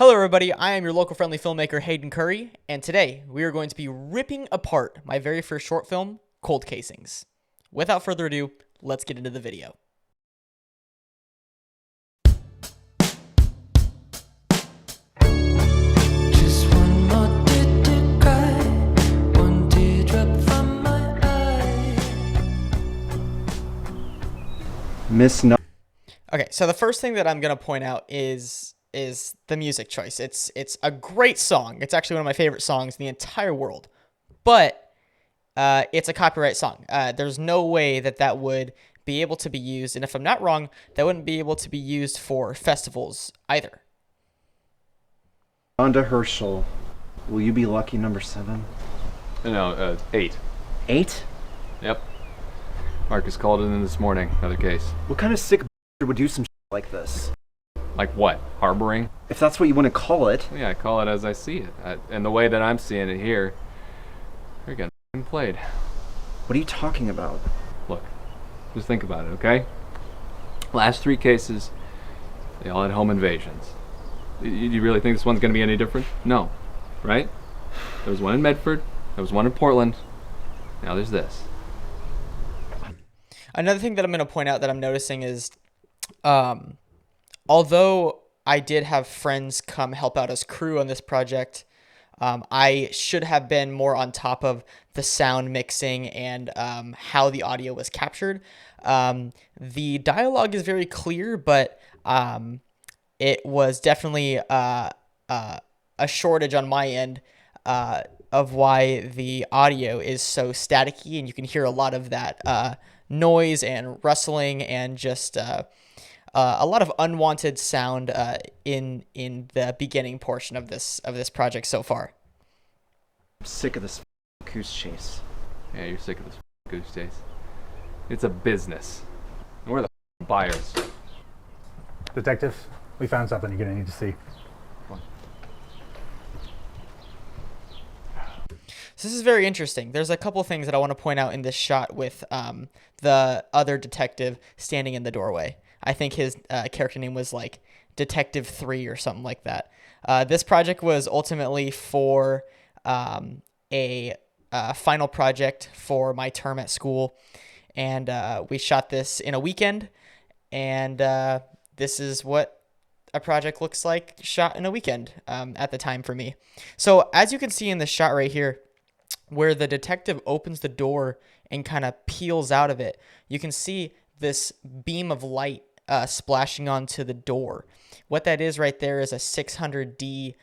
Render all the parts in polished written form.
Hello everybody, I am your local friendly filmmaker Hayden Curry, and today we are going to be ripping apart my very first short film, Cold Casings. Without further ado, let's get into the video. Just one more tear to cry, one teardrop from my eye. Miss No. Okay, so the first thing that I'm going to point out is the music choice. It's a great song. It's actually one of my favorite songs in the entire world. But it's a copyright song. There's no way that would be able to be used, and if I'm not wrong, that wouldn't be able to be used for festivals either. Rhonda Herschel, will you be lucky number 7? No, 8. 8? Yep. Marcus called in this morning. Another case. What kind of sick would do some like this? Like what? Harboring? If that's what you want to call it. Yeah, I call it as I see it. And the way that I'm seeing it here, you're getting played. What are you talking about? Look, just think about it, okay? Last 3 cases, they all had home invasions. You really think this one's going to be any different? No. Right? There was one in Medford. There was one in Portland. Now there's this. Another thing that I'm going to point out that I'm noticing is, although I did have friends come help out as crew on this project, I should have been more on top of the sound mixing and how the audio was captured. The dialogue is very clear, but it was definitely a shortage on my end of why the audio is so staticky, and you can hear a lot of that noise and rustling and just a lot of unwanted sound in the beginning portion of this project so far. I'm sick of this goose chase. Yeah, you're sick of this goose chase. It's a business. And we're the buyers. Detective, we found something you're going to need to see. So this is very interesting. There's a couple things that I want to point out in this shot with the other detective standing in the doorway. I think his character name was like Detective 3 or something like that. This project was ultimately for a final project for my term at school, and we shot this in a weekend, and this is what a project looks like shot in a weekend at the time for me. So as you can see in this shot right here, where the detective opens the door and kind of peels out of it, you can see this beam of light splashing onto the door. What that is right there is a 600D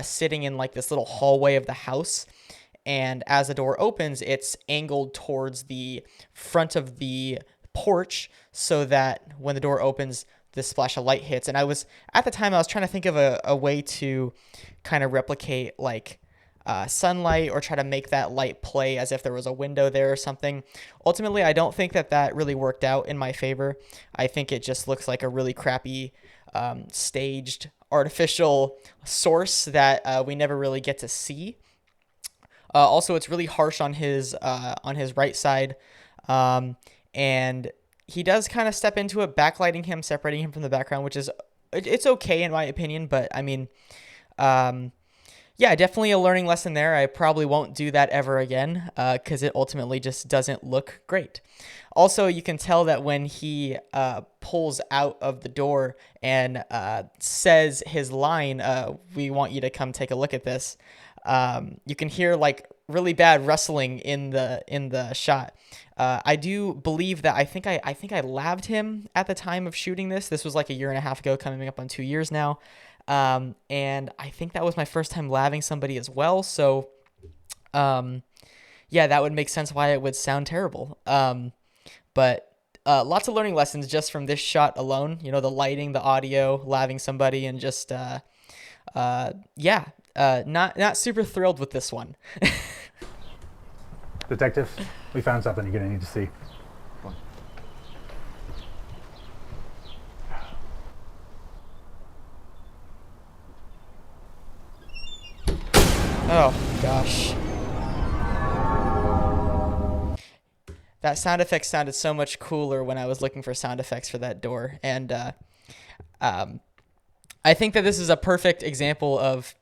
sitting in like this little hallway of the house. And as the door opens, it's angled towards the front of the porch so that when the door opens, this splash of light hits. And at the time, I was trying to think of a way to kind of replicate like sunlight or try to make that light play as if there was a window there or something. Ultimately, I don't think that really worked out in my favor. I think it just looks like a really crappy staged artificial source that we never really get to see. Also, it's really harsh on his right side, and he does kind of step into it, backlighting him, separating him from the background, which is it's okay in my opinion. But I mean, yeah, definitely a learning lesson there. I probably won't do that ever again because it ultimately just doesn't look great. Also, you can tell that when he pulls out of the door and says his line, "We want you to come take a look at this," you can hear like really bad rustling in the shot. I do believe that I think I labbed him at the time of shooting this. This was like a year and a half ago, coming up on 2 years now. And I think that was my first time labbing somebody as well. So, yeah, that would make sense why it would sound terrible. But lots of learning lessons just from this shot alone. You know, the lighting, the audio, labbing somebody, and just, yeah, not super thrilled with this one. Detective, we found something you're going to need to see. Oh, gosh. That sound effect sounded so much cooler when I was looking for sound effects for that door. And I think that this is a perfect example of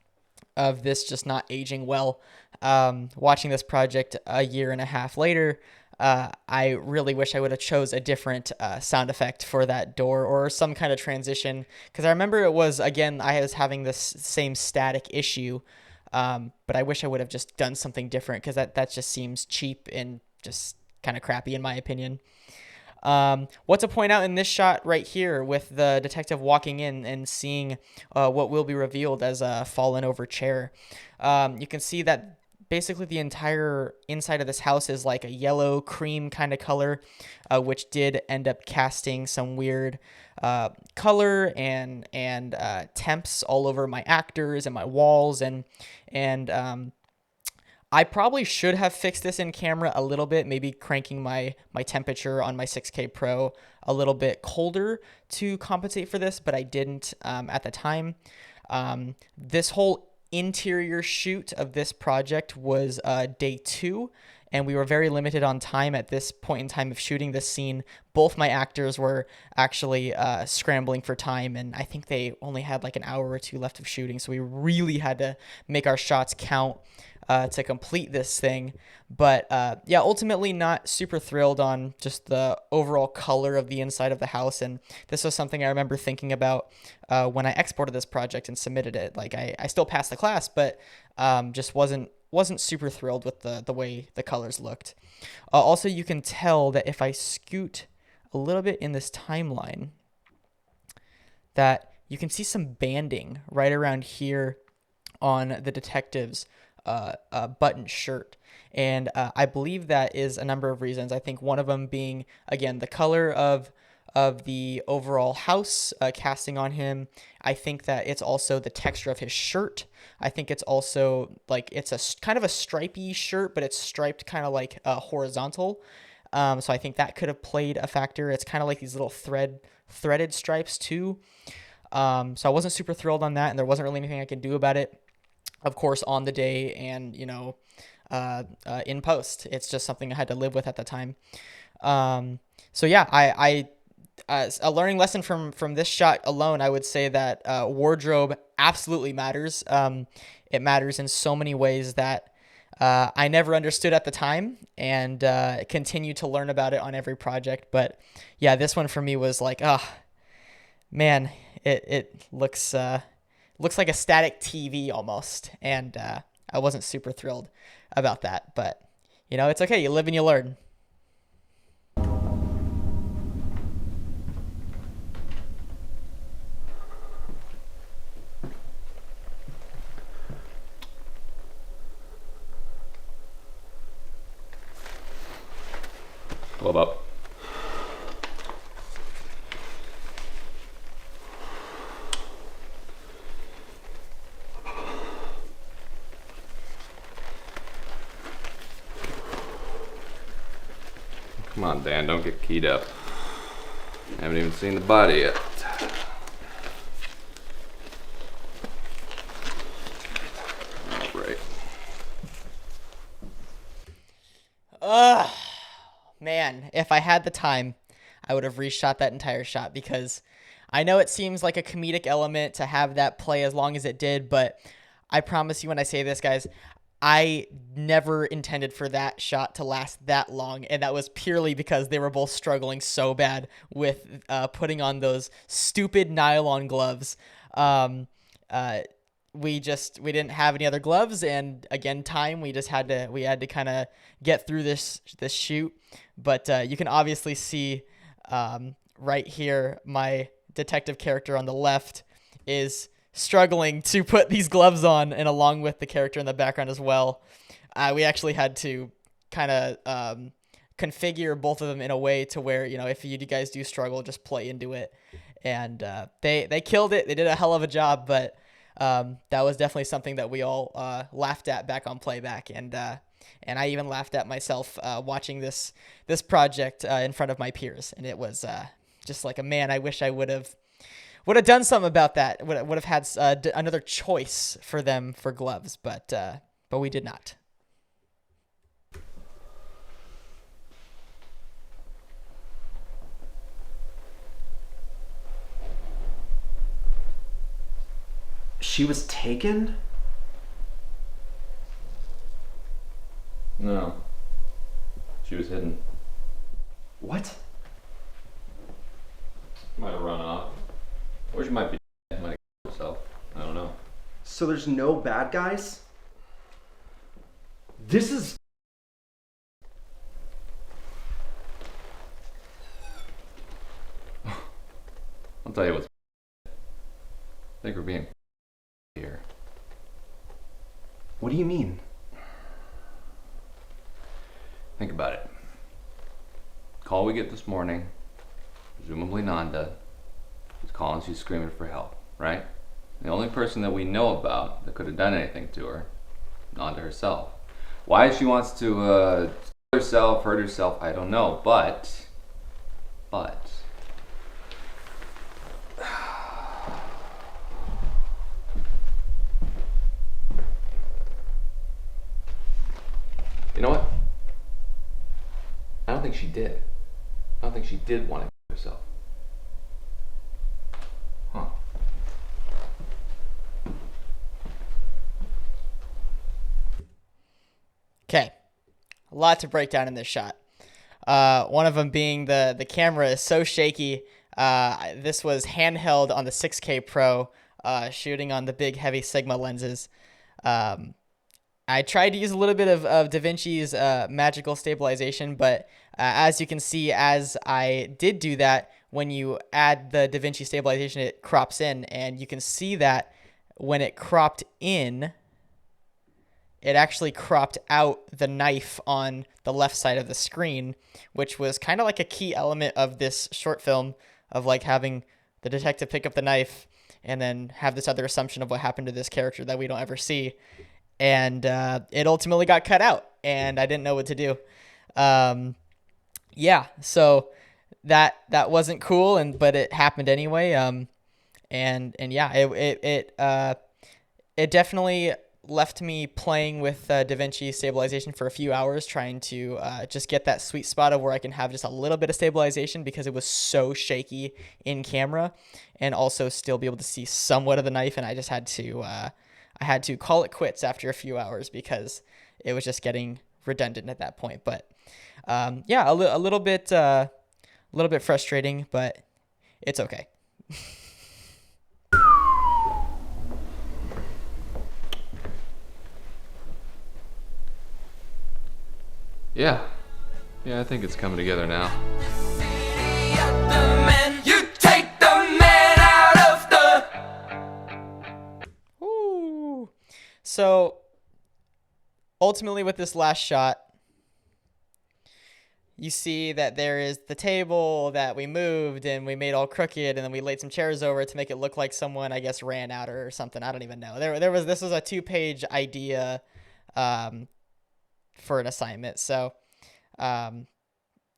this just not aging well. Watching this project a year and a half later, I really wish I would have chose a different sound effect for that door or some kind of transition, because I remember it was, again, I was having this same static issue, but I wish I would have just done something different, because that just seems cheap and just kind of crappy in my opinion. What to point out in this shot right here with the detective walking in and seeing what will be revealed as a fallen over chair. You can see that basically the entire inside of this house is like a yellow cream kind of color, which did end up casting some weird color and temps all over my actors and my walls, and I probably should have fixed this in camera a little bit, maybe cranking my temperature on my 6K Pro a little bit colder to compensate for this, but I didn't at the time. This whole interior shoot of this project was day 2, and we were very limited on time at this point in time of shooting this scene. Both my actors were actually scrambling for time, and I think they only had like an hour or 2 left of shooting, so we really had to make our shots count to complete this thing. But yeah, ultimately not super thrilled on just the overall color of the inside of the house. And this was something I remember thinking about when I exported this project and submitted it. Like I still passed the class, but just wasn't super thrilled with the way the colors looked. Also, you can tell that if I scoot a little bit in this timeline, that you can see some banding right around here on the detective's button shirt. And I believe that is a number of reasons. I think one of them being, again, the color of the overall house casting on him. I think that it's also the texture of his shirt. I think it's also like it's a kind of a stripy shirt, but it's striped kind of like horizontal. So I think that could have played a factor. It's kind of like these little threaded stripes too. So I wasn't super thrilled on that, and there wasn't really anything I could do about it, of course, on the day and, you know, in post. It's just something I had to live with at the time. So yeah, I a learning lesson from this shot alone, I would say that wardrobe absolutely matters. It matters in so many ways that I never understood at the time, and continue to learn about it on every project. But yeah, this one for me was like, oh man, it looks like a static TV almost, and I wasn't super thrilled about that. But you know, it's okay. You live and you learn. Glove up. Come on, Dan, don't get keyed up. I haven't even seen the body yet. All right. Man, if I had the time, I would have reshot that entire shot, because I know it seems like a comedic element to have that play as long as it did, but I promise you when I say this, guys, I never intended for that shot to last that long, and that was purely because they were both struggling so bad with putting on those stupid nylon gloves. We didn't have any other gloves, and again, time, we had to kind of get through this shoot. But you can obviously see right here, my detective character on the left is struggling to put these gloves on, and along with the character in the background as well. We actually had to kind of configure both of them in a way to where, you know, if you guys do struggle, just play into it. And they killed it. They did a hell of a job, but that was definitely something that we all laughed at back on playback, and I even laughed at myself watching this project in front of my peers, and it was just like, man, I wish I would have done something about that. Would have had another choice for them for gloves, but we did not. She was taken? No. She was hidden. What? Might have run off. Or she might be dead. Might have killed herself. I don't know. So there's no bad guys? This is... I'll tell you what's I think we're being here. What do you mean? Think about it. Call we get this morning, presumably Nanda, is calling, she's screaming for help, right? The only person that we know about that could have done anything to her, Nanda herself. Why she wants to kill herself, hurt herself, I don't know, but you know what? I don't think she did. I don't think she did want to kill herself. Huh. Okay, a lot to break down in this shot. One of them being the camera is so shaky. This was handheld on the 6K Pro, shooting on the big heavy Sigma lenses. I tried to use a little bit of DaVinci's magical stabilization, but as you can see, as I did do that, when you add the DaVinci stabilization, it crops in, and you can see that when it cropped in, it actually cropped out the knife on the left side of the screen, which was kind of like a key element of this short film, of like having the detective pick up the knife and then have this other assumption of what happened to this character that we don't ever see. And it ultimately got cut out, and I didn't know what to do. Yeah, so that wasn't cool, but it happened anyway. And yeah, it definitely left me playing with DaVinci stabilization for a few hours, trying to just get that sweet spot of where I can have just a little bit of stabilization, because it was so shaky in camera, and also still be able to see somewhat of the knife. And I just had to call it quits after a few hours because it was just getting redundant at that point. But yeah, a little bit frustrating, but it's okay. Yeah, I think it's coming together now. You take the man out of the... Ooh. So ultimately with this last shot, you see that there is the table that we moved and we made all crooked, and then we laid some chairs over it to make it look like someone, I guess, ran out or something. I don't even know. This was a 2-page idea for an assignment. So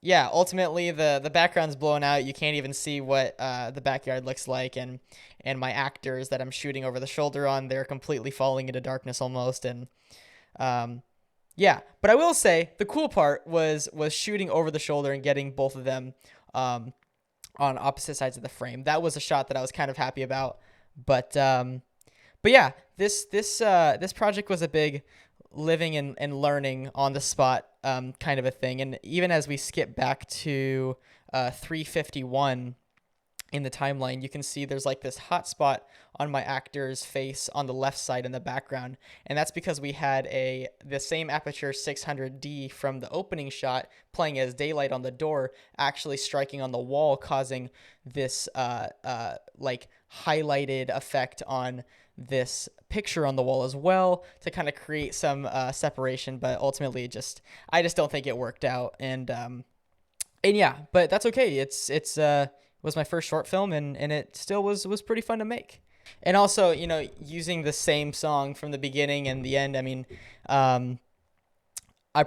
yeah, ultimately the background's blown out. You can't even see what the backyard looks like, and my actors that I'm shooting over the shoulder on, they're completely falling into darkness almost. And yeah, but I will say the cool part was shooting over the shoulder and getting both of them on opposite sides of the frame. That was a shot that I was kind of happy about. But yeah, this project was a big living and learning on the spot kind of a thing. And even as we skip back to 351 in the timeline, you can see there's like this hot spot on my actor's face on the left side in the background, and that's because we had the same aperture 600D from the opening shot playing as daylight on the door, actually striking on the wall, causing this like highlighted effect on this picture on the wall as well, to kind of create some separation. But ultimately I just don't think it worked out. And yeah, but that's okay. It was my first short film, and it still was pretty fun to make. And also, you know, using the same song from the beginning and the end, I mean, I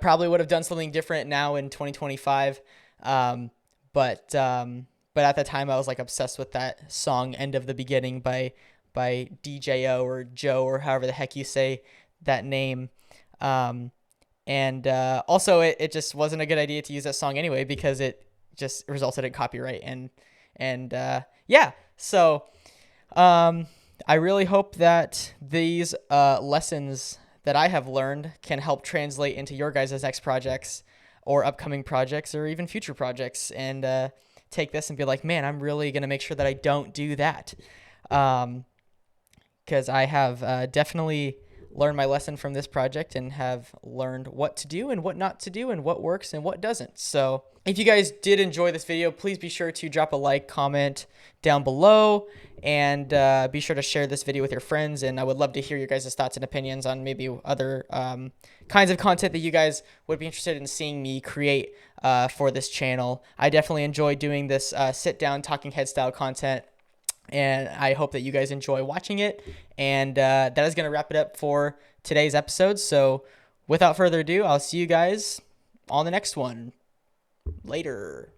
probably would have done something different now in 2025. But at the time I was like obsessed with that song End of the Beginning by DJO or Joe, or however the heck you say that name. And also it just wasn't a good idea to use that song anyway, because it just resulted in copyright. And yeah, so I really hope that these lessons that I have learned can help translate into your guys' next projects or upcoming projects or even future projects, and take this and be like, man, I'm really going to make sure that I don't do that. Because I have definitely learned my lesson from this project and have learned what to do and what not to do and what works and what doesn't. So if you guys did enjoy this video, please be sure to drop a like, comment down below, and be sure to share this video with your friends. And I would love to hear your guys' thoughts and opinions on maybe other kinds of content that you guys would be interested in seeing me create for this channel. I definitely enjoy doing this sit down talking head style content, and I hope that you guys enjoy watching it. And that is going to wrap it up for today's episode. So without further ado, I'll see you guys on the next one. Later.